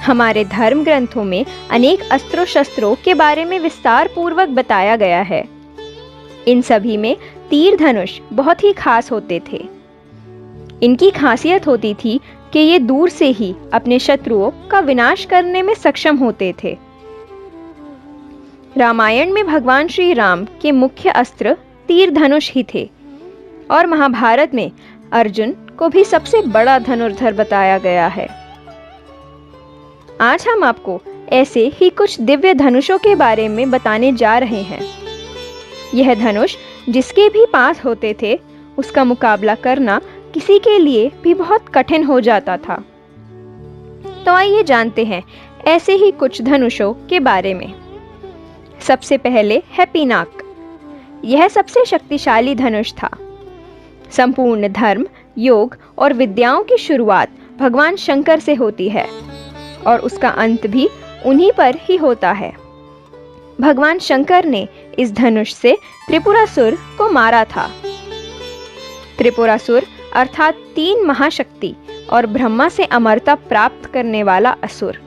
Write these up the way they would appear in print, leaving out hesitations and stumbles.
हमारे धर्म ग्रंथों में अनेक अस्त्रों शस्त्रों के बारे में विस्तार पूर्वक बताया गया है। इन सभी में तीर धनुष बहुत ही खास होते थे। इनकी खासियत होती थी कि ये दूर से ही अपने शत्रुओं का विनाश करने में सक्षम होते थे। रामायण में भगवान श्री राम के मुख्य अस्त्र तीर धनुष ही थे और महाभारत में अर्जुन को भी सबसे बड़ा धनुर्धर बताया गया है। आज हम आपको ऐसे ही कुछ दिव्य धनुषों के बारे में बताने जा रहे हैं। यह धनुष जिसके भी पास होते थे उसका मुकाबला करना किसी के लिए भी बहुत कठिन हो जाता था। तो आइए जानते हैं ऐसे ही कुछ धनुषों के बारे में। सबसे पहले है पिनाक। यह सबसे शक्तिशाली धनुष था। संपूर्ण धर्म, योग और विद्याओं की शुरुआत भगवान शंकर से होती है और उसका अंत भी उन्हीं पर ही होता है। भगवान शंकर ने इस धनुष से त्रिपुरासुर को मारा था। त्रिपुरासुर अर्थात 3 महाशक्ति और ब्रह्मा से अमरता प्राप्त करने वाला असुर।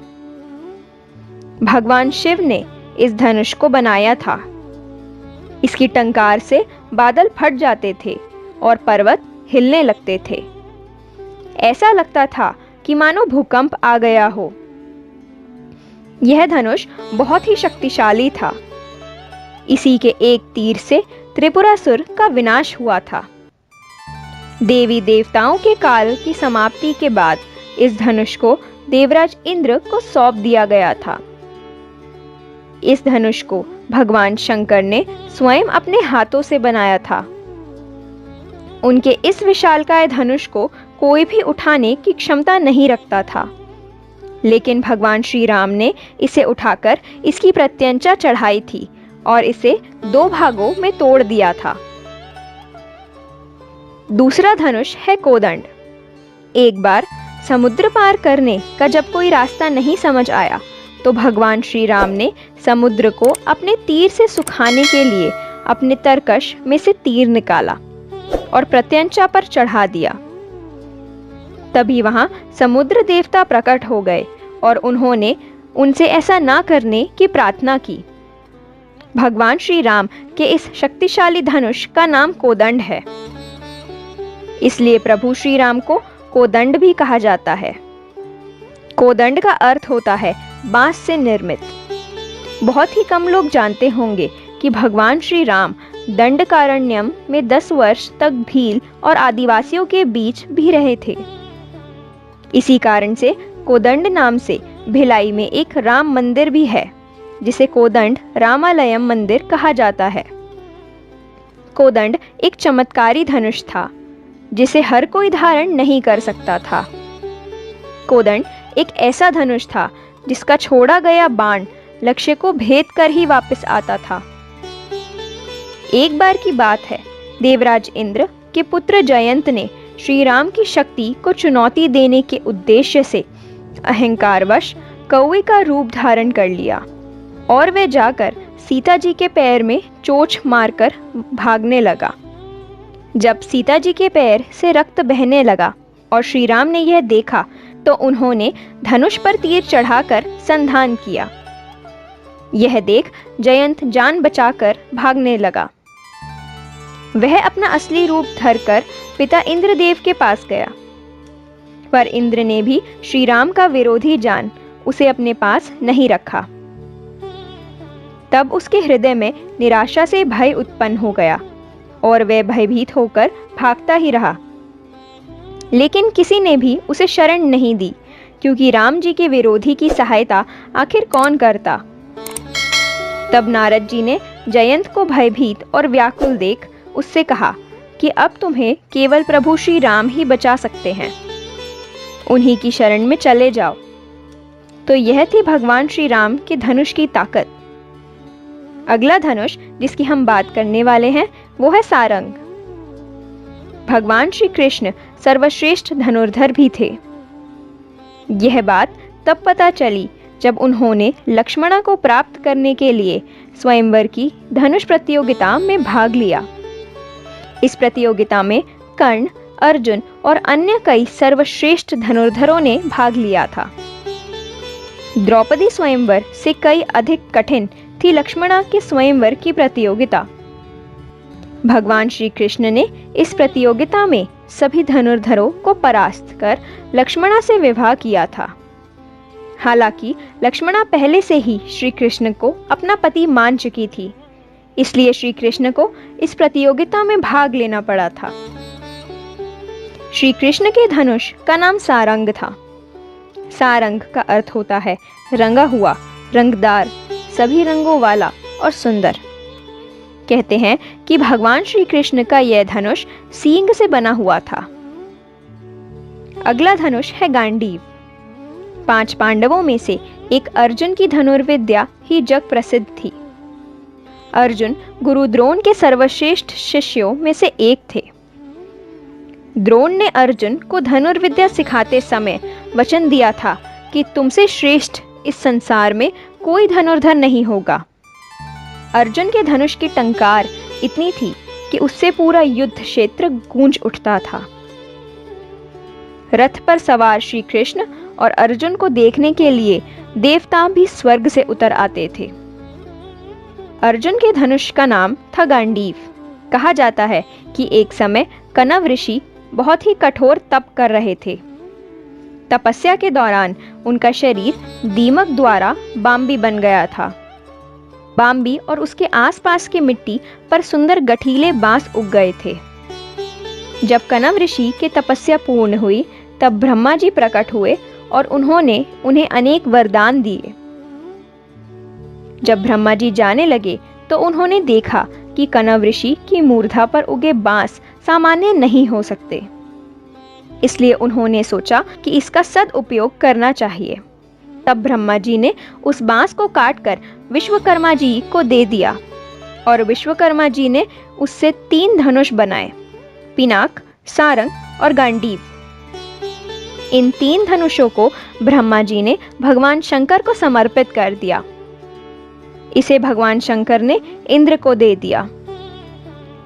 भगवान शिव ने इस धनुष को बनाया था। इसकी टंकार से बादल फट जाते थे और पर्वत हिलने लगते थे। ऐसा लगता था कि मानो भूकंप आ गया हो। यह धनुष बहुत ही शक्तिशाली था। इसी के एक तीर से त्रिपुरासुर का विनाश हुआ था। देवी देवताओं के काल की समाप्ति के बाद इस धनुष को देवराज इंद्र को सौंप दिया गया था। इस धनुष को भगवान शंकर ने स्वयं अपने हाथों से बनाया था। उनके इस विशालकाय धनुष को कोई भी उठाने की क्षमता नहीं रखता था, लेकिन भगवान श्री राम ने इसे उठाकर इसकी प्रत्यंचा चढ़ाई थी और इसे 2 भागों में तोड़ दिया था। दूसरा धनुष है कोदंड। एक बार समुद्र पार करने का जब कोई रास्ता नहीं समझ आया तो भगवान श्री राम ने समुद्र को अपने तीर से सुखाने के लिए अपने तरकश में से तीर निकाला और प्रत्यंचा पर चढ़ा दिया। तभी वहां समुद्र देवता प्रकट हो गए और उन्होंने उनसे ऐसा ना करने की प्रार्थना की। भगवान श्री राम के इस शक्तिशाली धनुष का नाम कोदंड है। इसलिए प्रभु श्री राम को कोदंड भी कहा जाता है। कोदंड का अर्थ होता है बांस से निर्मित। बहुत ही कम लोग जानते होंगे कि भगवान श्री राम दंडकारण्यम में 10 वर्ष तक भील और आदिवासियों के बीच भी रहे थे। इसी कारण से कोदंड नाम से भिलाई में एक राम मंदिर भी है, जिसे कोदंड रामालयम मंदिर कहा जाता है। कोदंड एक चमत्कारी धनुष था जिसे हर कोई धारण नहीं कर सकता था। कोदंड एक ऐसा धनुष था जिसका छोड़ा गया बाण लक्ष्य को भेद कर ही वापस आता था। एक बार की बात है, देवराज इंद्र के पुत्र जयंत ने श्री राम की शक्ति को चुनौती देने के उद्देश्य से अहंकारवश कौवे का रूप धारण कर लिया और वह जाकर सीता जी के पैर में चोंच मारकर भागने लगा। जब सीता जी के पैर से रक्त बहने लगा और श्री राम ने यह देखा तो उन्होंने धनुष पर तीर चढ़ाकर संधान किया। यह देख जयंत जान बचाकर भागने लगा। वह अपना असली रूप धरकर पिता इंद्रदेव के पास गया, पर इंद्र ने भी श्री राम का विरोधी जान उसे अपने पास नहीं रखा। तब उसके हृदय में निराशा से भय उत्पन्न हो गया और वह भयभीत होकर भागता ही रहा। लेकिन किसी ने भी उसे शरण नहीं दी, क्योंकि राम जी के विरोधी की सहायता आखिर कौन करता। तब नारद जी ने जयंत को भयभीत और व्याकुल देख उससे कहा कि अब तुम्हें केवल प्रभु श्री राम ही बचा सकते हैं, उन्हीं की शरण में चले जाओ। तो यह थी भगवान श्री राम के धनुष की ताकत। अगला धनुष जिसकी हम बात करने वाले हैं वो है सारंग। भगवान श्री कृष्ण सर्वश्रेष्ठ धनुर्धर भी थे। यह बात तब पता चली जब उन्होंने लक्ष्मणा को प्राप्त करने के लिए स्वयंवर की धनुष प्रतियोगिता में भाग लिया। इस प्रतियोगिता में कर्ण, अर्जुन और अन्य कई सर्वश्रेष्ठ धनुर्धरों ने भाग लिया था। द्रौपदी स्वयंवर से कई अधिक कठिन थी लक्ष्मणा के स्वयंवर की प्रतियोगिता। भगवान श्री कृष्ण ने इस प्रतियोगिता में सभी धनुर्धरों को परास्त कर लक्ष्मणा से विवाह किया था। हालांकि लक्ष्मणा पहले से ही श्री कृष्ण को अपना पति मान चुकी थी, इसलिए श्री कृष्ण को इस प्रतियोगिता में भाग लेना पड़ा था। श्री कृष्ण के धनुष का नाम सारंग था। सारंग का अर्थ होता है रंगा हुआ, रंगदार, सभी रंगों वाला और सुंदर। कहते हैं कि भगवान श्री कृष्ण का यह धनुष सींग से बना हुआ था। अगला धनुष है गांडीव। 5 पांडवों में से एक अर्जुन की धनुर्विद्या ही जग प्रसिद्ध थी। अर्जुन गुरु द्रोण के सर्वश्रेष्ठ शिष्यों में से एक थे। द्रोण ने अर्जुन को धनुर्विद्या सिखाते समय वचन दिया था कि तुमसे श्रेष्ठ इस संसार में कोई धनुर्धर नहीं होगा। अर्जुन के धनुष की टंकार इतनी थी कि उससे पूरा युद्ध क्षेत्र गूंज उठता था। रथ पर सवार श्री कृष्ण और अर्जुन को देखने के लिए देवता भी स्वर्ग से उतर आते थे। अर्जुन के धनुष का नाम था गांडीव। कहा जाता है कि एक समय कनव ऋषि बहुत ही कठोर तप कर रहे थे। तपस्या के दौरान उनका शरीर दीमक द्वारा बाम्बी बन गया था। बाम्बी और उसके आसपास की मिट्टी पर सुंदर गठीले बांस उग गए थे। जब कनव ऋषि की तपस्या पूर्ण हुई तब ब्रह्मा जी प्रकट हुए और उन्होंने उन्हें अनेक वरदान दिए। जब ब्रह्मा जी जाने लगे तो उन्होंने देखा कि कनव ऋषि की मूर्धा पर उगे बांस सामान्य नहीं हो सकते, इसलिए उन्होंने सोचा कि इसका सदुपयोग करना चाहिए। तब ब्रह्मा जी ने उस बांस को काटकर विश्वकर्मा जी को दे दिया और विश्वकर्मा जी ने उससे 3 धनुष बनाए, पिनाक, सारंग और गांडीव। इन 3 धनुषों को ब्रह्मा जी ने भगवान शंकर को समर्पित कर दिया। इसे भगवान शंकर ने इंद्र को दे दिया।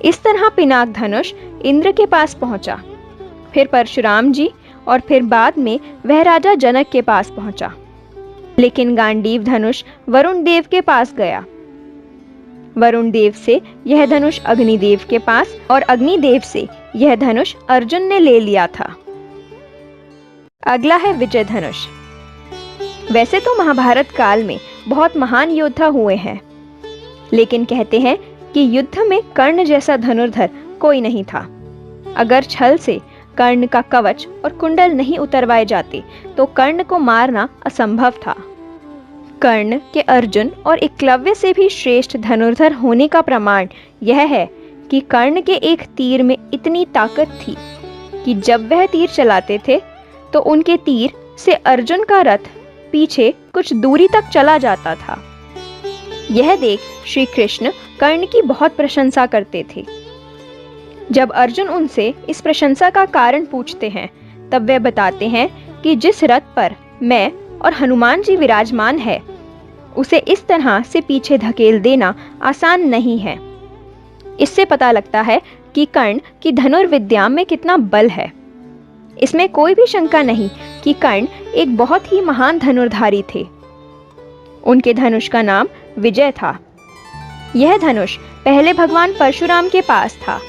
इस तरह पिनाक धनुष इंद्र के पास पहुंचा, फिर परशुराम जी और फिर बाद में वह राजा जनक के पास पहुंचा। लेकिन गांडीव धनुष वरुण देव के पास गया। वरुण देव से यह धनुष अग्निदेव के पास और अग्निदेव से यह धनुष अर्जुन ने ले लिया था। अगला है विजय धनुष। वैसे तो महाभारत काल में बहुत महान योद्धा हुए हैं, लेकिन कहते हैं कि युद्ध में कर्ण जैसा धनुर्धर कोई नहीं था। अगर छल से कर्ण का कवच और कुंडल नहीं उतरवाए जाते तो कर्ण को मारना असंभव था। कर्ण के अर्जुन और एकलव्य से भी श्रेष्ठ धनुर्धर होने का प्रमाण यह है कि कर्ण के एक तीर में इतनी ताकत थी कि जब वह तीर चलाते थे तो उनके तीर से अर्जुन का रथ पीछे कुछ दूरी तक चला जाता था। यह देख श्री कृष्ण कर्ण की बहुत प्रशंसा करते थे। जब अर्जुन उनसे इस प्रशंसा का कारण पूछते हैं तब वे बताते हैं कि जिस रथ पर मैं और हनुमान जी विराजमान है उसे इस तरह से पीछे धकेल देना आसान नहीं है। इससे पता लगता है कि कर्ण की धनुर्विद्या में कितना बल है। इसमें कोई भी शंका नहीं कि कर्ण एक बहुत ही महान धनुर्धारी थे। उनके धनुष का नाम विजय था। यह धनुष पहले भगवान परशुराम के पास था,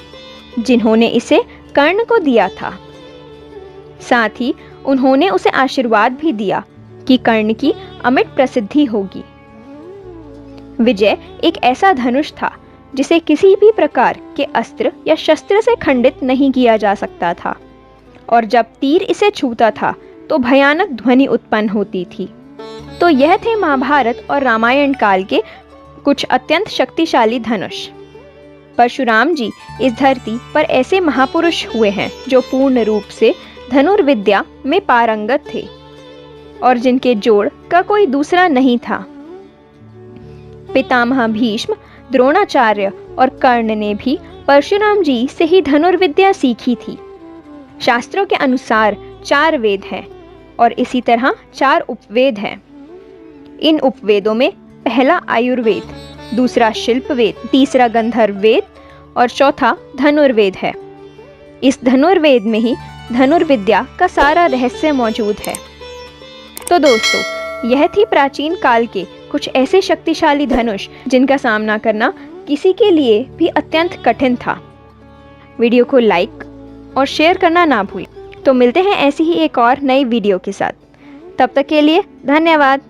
जिन्होंने इसे कर्ण को दिया था। साथ ही उन्होंने उसे आशीर्वाद भी दिया कि कर्ण की अमिट प्रसिद्धि होगी। विजय एक ऐसा धनुष था जिसे किसी भी प्रकार के अस्त्र या शस्त्र से खंडित नहीं किया जा सकता था, और जब तीर इसे छूता था तो भयानक ध्वनि उत्पन्न होती थी। तो यह थे महाभारत और रामायण काल के कुछ अत्यंत शक्तिशाली धनुष। परशुराम जी इस धरती पर ऐसे महापुरुष हुए हैं जो पूर्ण रूप से धनुर्विद्या में पारंगत थे और जिनके जोड़ का कोई दूसरा नहीं था। पितामह भीष्म, द्रोणाचार्य और कर्ण ने भी परशुराम जी से ही धनुर्विद्या सीखी थी। शास्त्रों के अनुसार 4 वेद हैं और इसी तरह 4 उपवेद हैं। इन उपवेदों में पहला आयुर्वेद, दूसरा शिल्प वेद, तीसरा गंधर्व वेद और चौथा धनुर्वेद है। इस धनुर्वेद में ही धनुर्विद्या का सारा रहस्य मौजूद है। तो दोस्तों, यह थी प्राचीन काल के कुछ ऐसे शक्तिशाली धनुष जिनका सामना करना किसी के लिए भी अत्यंत कठिन था। वीडियो को लाइक और शेयर करना ना भूलें। तो मिलते हैं ऐसी ही एक और नई वीडियो के साथ। तब तक के लिए धन्यवाद।